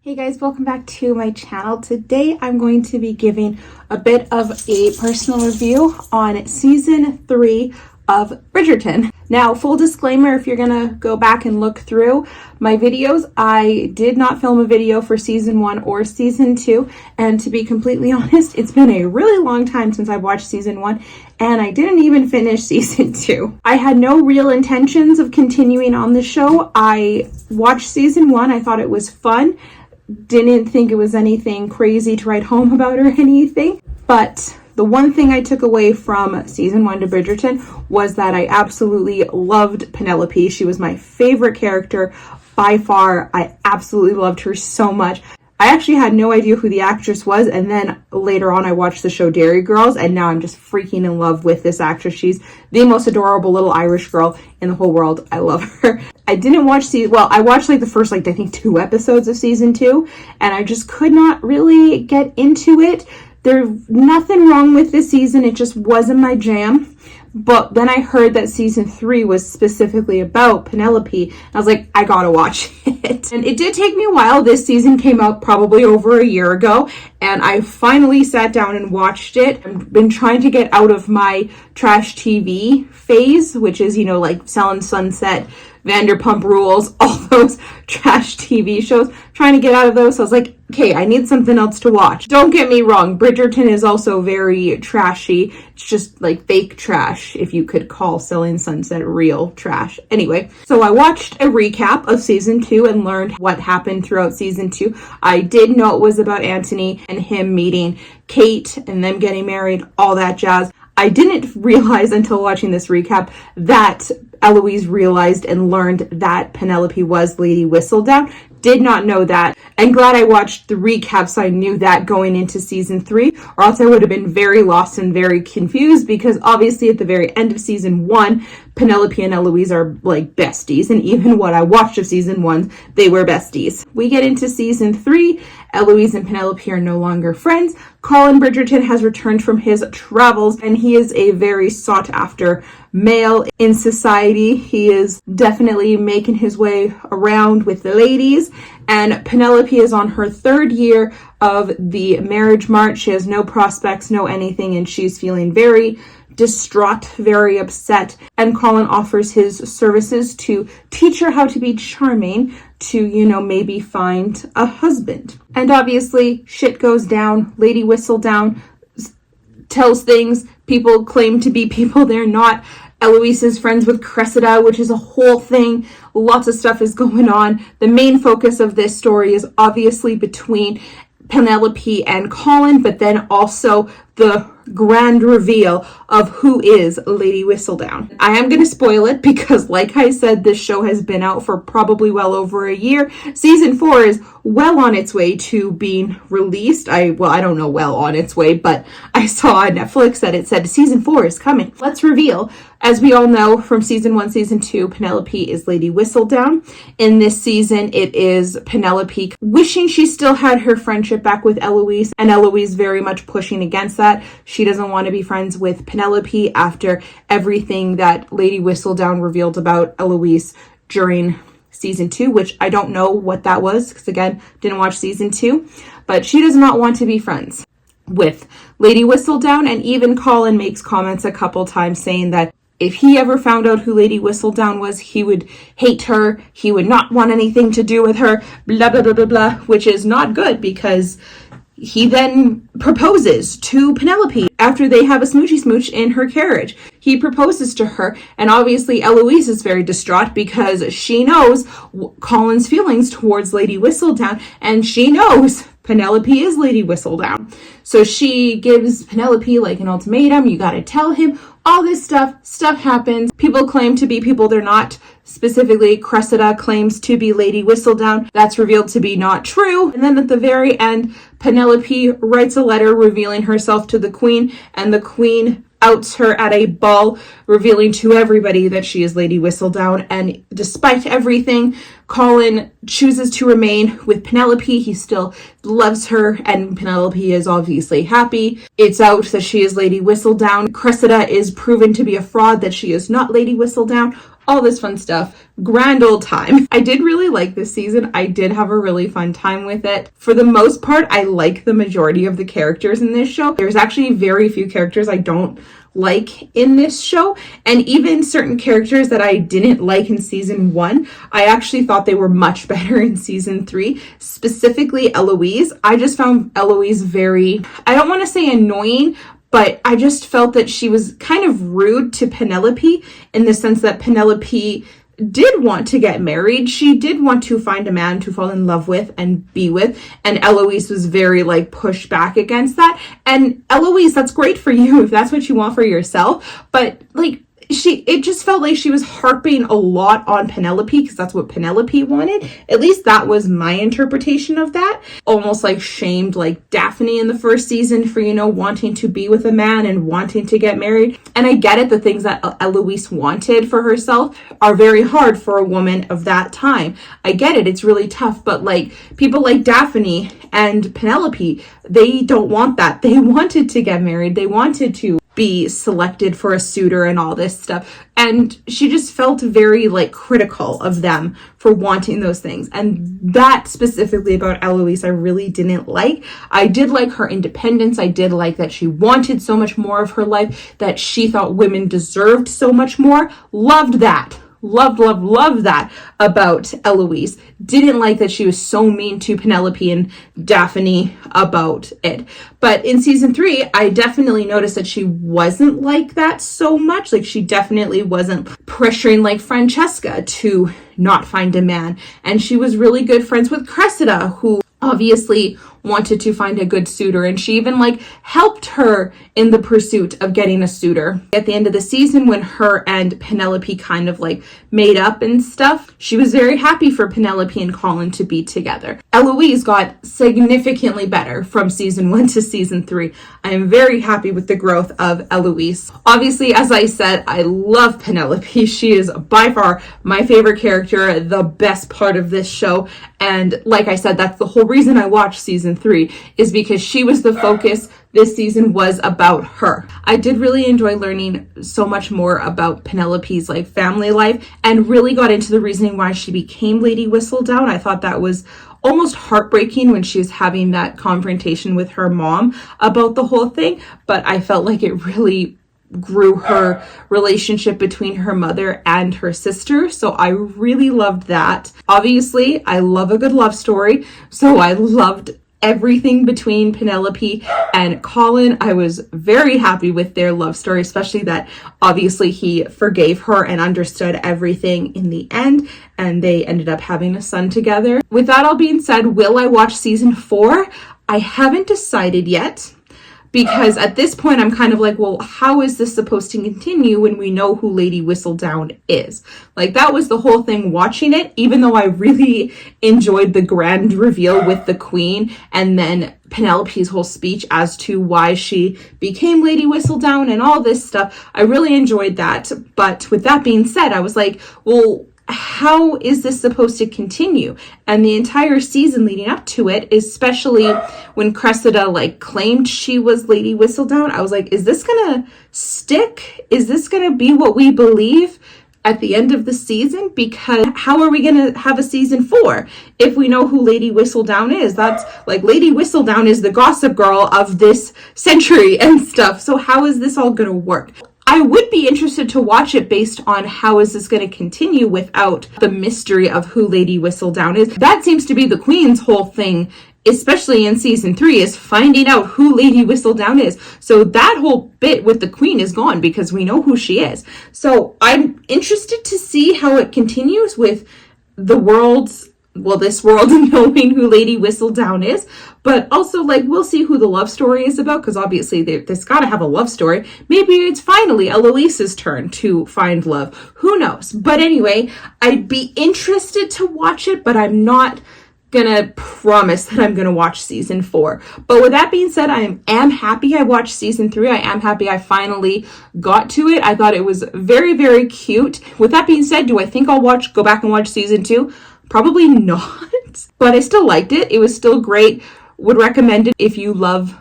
Hey guys, welcome back to my channel. Today I'm going to be giving a bit of a personal review on season 3 of Bridgerton. Now, full disclaimer, if you're gonna go back and look through my videos, I did not film a video for season 1 or season 2, and to be completely honest, it's been a really long time since I watched season 1, and I didn't even finish season 2. I had no real intentions of continuing on the show. I watched season 1, I thought it was fun. Didn't think it was anything crazy to write home about or anything, but the one thing I took away from season 1 to Bridgerton was that I absolutely loved Penelope. She was my favorite character by far. I absolutely loved her so much. I actually had no idea who the actress was, and then later on I watched the show Derry Girls, and now I'm just freaking in love with this actress. She's the most adorable little Irish girl in the whole world. I love her. I didn't watch I watched like the first I think 2 episodes of season 2, and I just could not really get into it. There's nothing wrong with this season, it just wasn't my jam. But then I heard that season 3 was specifically about Penelope. I was like, I gotta watch it. And it did take me a while. This season came out probably over a year ago, and I finally sat down and watched it. I've been trying to get out of my trash TV phase, which is, you know, like Selling Sunset, Vanderpump Rules, all those trash TV shows, trying to get out of those. So I was like, okay, I need something else to watch. Don't get me wrong, Bridgerton is also very trashy. It's just like fake trash, if you could call Selling Sunset real trash. Anyway, so I watched a recap of season 2 and learned what happened throughout season 2. I did know it was about Anthony and him meeting Kate and them getting married, all that jazz. I didn't realize until watching this recap that Eloise realized and learned that Penelope was Lady Whistledown. Did not know that. And glad I watched the recap so I knew that going into season 3, or else I would have been very lost and very confused, because obviously at the very end of season 1, Penelope and Eloise are like besties, and even what I watched of season 1, they were besties. We get into season 3, Eloise and Penelope are no longer friends. Colin Bridgerton has returned from his travels, and he is a very sought after male in society. He is definitely making his way around with the ladies, and Penelope is on her 3rd year of the marriage mart. She has no prospects, no anything, and she's feeling very distraught, very upset, and Colin offers his services to teach her how to be charming, to, you know, maybe find a husband. And obviously shit goes down. Lady Whistledown tells things, people claim to be people they're not. Eloise is friends with Cressida, which is a whole thing. Lots of stuff is going on. The main focus of this story is obviously between Penelope and Colin, but then also the grand reveal of who is Lady Whistledown. I am going to spoil it because, like I said, this show has been out for probably well over a year. Season 4 is well on its way to being released. I don't know well on its way, but I saw on Netflix that it said season 4 is coming. Let's reveal. As we all know from season 1, season 2, Penelope is Lady Whistledown. In this season, it is Penelope wishing she still had her friendship back with Eloise, and Eloise very much pushing against that. She doesn't want to be friends with Penelope after everything that Lady Whistledown revealed about Eloise during season 2, which I don't know what that was, because again, didn't watch season 2, but she does not want to be friends with Lady Whistledown. And even Colin makes comments a couple times saying that if he ever found out who Lady Whistledown was, he would hate her, he would not want anything to do with her, blah, blah, blah, blah, blah, which is not good, because he then proposes to Penelope after they have a smoochy smooch in her carriage. He proposes to her, and obviously Eloise is very distraught because she knows Colin's feelings towards Lady Whistledown, and she knows Penelope is Lady Whistledown. So she gives Penelope like an ultimatum, you gotta tell him. All this stuff happens. People claim to be people they're not. Specifically, Cressida claims to be Lady Whistledown. That's revealed to be not true. And then at the very end, Penelope writes a letter revealing herself to the Queen, and the Queen outs her at a ball, revealing to everybody that she is Lady Whistledown. And despite everything, Colin chooses to remain with Penelope. He still loves her, and Penelope is obviously happy. It's out that she is Lady Whistledown. Cressida is proven to be a fraud, that she is not Lady Whistledown. All this fun stuff. Grand old time. I did really like this season. I did have a really fun time with it. For the most part, I like the majority of the characters in this show. There's actually very few characters I don't like in this show, and even certain characters that I didn't like in season 1, I actually thought they were much better in season 3, specifically Eloise. I just found Eloise very, I don't want to say annoying, but I just felt that she was kind of rude to Penelope, in the sense that Penelope did want to get married. She did want to find a man to fall in love with and be with, and Eloise was very like pushed back against that. And Eloise, that's great for you if that's what you want for yourself, but like it just felt like she was harping a lot on Penelope because that's what Penelope wanted. At least that was my interpretation of that. Almost like shamed like Daphne in the first season for, wanting to be with a man and wanting to get married. And I get it, the things that Eloise wanted for herself are very hard for a woman of that time. I get it, it's really tough, but like people like Daphne and Penelope, they don't want that. They wanted to get married. They wanted to be selected for a suitor and all this stuff, and she just felt very like critical of them for wanting those things. And that specifically about Eloise I really didn't like. I did like her independence. I did like that she wanted so much more of her life, that she thought women deserved so much more. Loved that. Loved that about Eloise. Didn't like that she was so mean to Penelope and Daphne about it. But in season 3, I definitely noticed that she wasn't like that so much. Like she definitely wasn't pressuring like Francesca to not find a man. And she was really good friends with Cressida, who obviously wanted to find a good suitor, and she even like helped her in the pursuit of getting a suitor. At the end of the season, when her and Penelope kind of like made up and stuff, she was very happy for Penelope and Colin to be together. Eloise got significantly better from season 1 to season 3. I am very happy with the growth of Eloise. Obviously, as I said, I love Penelope. She is by far my favorite character, the best part of this show. And like I said, that's the whole reason I watched season 3, is because she was the focus. This season was about her. I did really enjoy learning so much more about Penelope's like family life, and really got into the reasoning why she became Lady Whistledown. I thought that was almost heartbreaking when she was having that confrontation with her mom about the whole thing, but I felt like it really grew her relationship between her mother and her sister. So I really loved that. Obviously, I love a good love story, so I loved everything between Penelope and Colin. I was very happy with their love story, especially that obviously he forgave her and understood everything in the end, and they ended up having a son together. With that all being said, will I watch season 4? I haven't decided yet, because at this point I'm kind of like, well, how is this supposed to continue when we know who Lady Whistledown is? Like, that was the whole thing watching it, even though I really enjoyed the grand reveal with the Queen and then Penelope's whole speech as to why she became Lady Whistledown and all this stuff. I really enjoyed that. But with that being said, I was like, well, how is this supposed to continue? And the entire season leading up to it, especially when Cressida like claimed she was Lady Whistledown, I was like, is this gonna stick? Is this gonna be what we believe at the end of the season? Because how are we gonna have a season 4 if we know who Lady Whistledown is? That's like, Lady Whistledown is the gossip girl of this century and stuff. So how is this all gonna work? I would be interested to watch it based on how is this going to continue without the mystery of who Lady Whistledown is. That seems to be the Queen's whole thing, especially in season 3, is finding out who Lady Whistledown is. So that whole bit with the Queen is gone because we know who she is. So I'm interested to see how it continues with the world's, well, this world knowing who Lady Whistledown is, but also like we'll see who the love story is about, because obviously there's got to have a love story. Maybe it's finally Eloise's turn to find love. Who knows? But anyway, I'd be interested to watch it, but I'm not gonna promise that I'm gonna watch season 4. But with that being said, I am happy I watched season 3. I am happy I finally got to it. I thought it was very, very cute. With that being said, do I think I'll go back and watch season 2? Probably not, but I still liked it. It was still great. Would recommend it if you love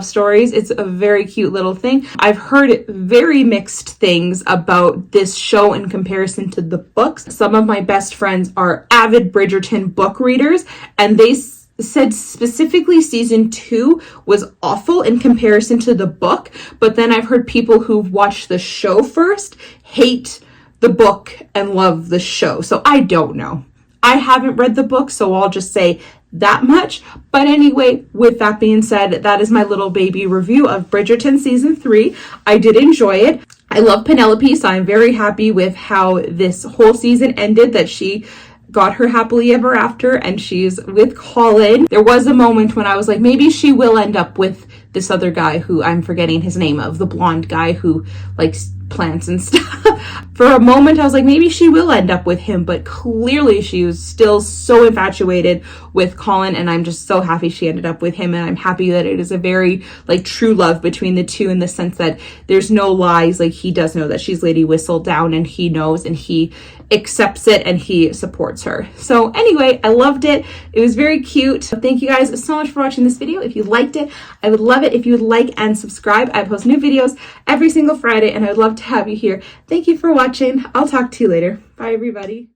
stories. It's a very cute little thing. I've heard very mixed things about this show in comparison to the books. Some of my best friends are avid Bridgerton book readers, and they said specifically season 2 was awful in comparison to the book, but then I've heard people who've watched the show first hate the book and love the show. So I don't know. I haven't read the book, so I'll just say that much. But anyway, with that being said, that is my little baby review of Bridgerton season 3. I did enjoy it. I love Penelope, so I'm very happy with how this whole season ended, that she got her happily ever after and she's with Colin. There was a moment when I was like, maybe she will end up with this other guy who I'm forgetting his name of, the blonde guy who likes plants and stuff. For a moment I was like, maybe she will end up with him, but clearly she was still so infatuated with Colin, and I'm just so happy she ended up with him. And I'm happy that it is a very like true love between the two, in the sense that there's no lies. Like, he does know that she's Lady Whistledown, and he knows, and he accepts it, and he supports her. So anyway, I loved it. It was very cute. So thank you guys so much for watching this video. If you liked it, I would love it if you would like and subscribe. I post new videos every single Friday, and I would love to have you here. Thank you for watching. I'll talk to you later. Bye, everybody.